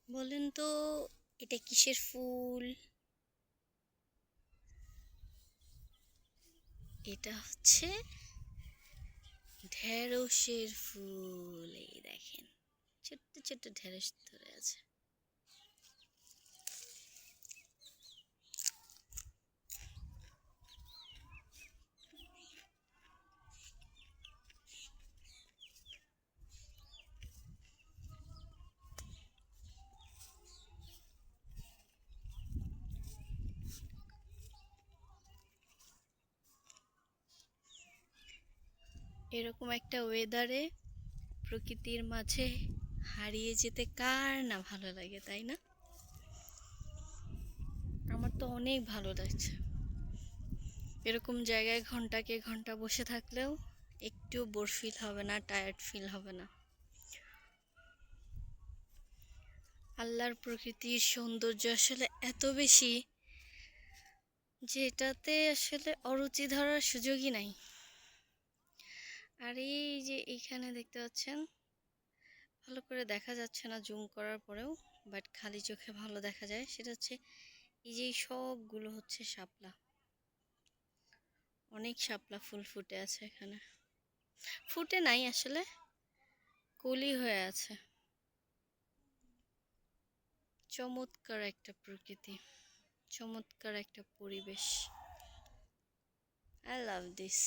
বলেন তো এটা কিসের ফুল? এটা হচ্ছে ঢেঁড়সের ফুল। এই দেখেন, ছোট্ট ছোট্ট ঢেঁড়স ধরে আছে। এরকম একটা ওয়েদারে প্রকৃতির মাঝে হারিয়ে যেতে কার না ভালো লাগে, তাই না? আমার তো অনেক ভালো লাগছে। এরকম জায়গায় ঘন্টাকে ঘন্টা বসে থাকলেও একটু বোর ফিল হবে না, টায়ার্ড ফিল হবে না। আল্লাহর প্রকৃতির সৌন্দর্য আসলে এত বেশি যে এটাতে আসলে অরুচি ধরার সুযোগই নাই। আর এই যে এইখানে দেখতে পাচ্ছেন, ভালো করে দেখা যাচ্ছে না জুম করার পরেও, বাট খালি চোখে ভালো দেখা যায়। সেটা হচ্ছে এই যে সবগুলো হচ্ছে শাপলা। অনেক শাপলা ফুল ফুটে আছে এখানে। ফুটে নাই আসলে, কলি হয়ে আছে। চমৎকার একটা প্রকৃতি, চমৎকার একটা পরিবেশ। I love this.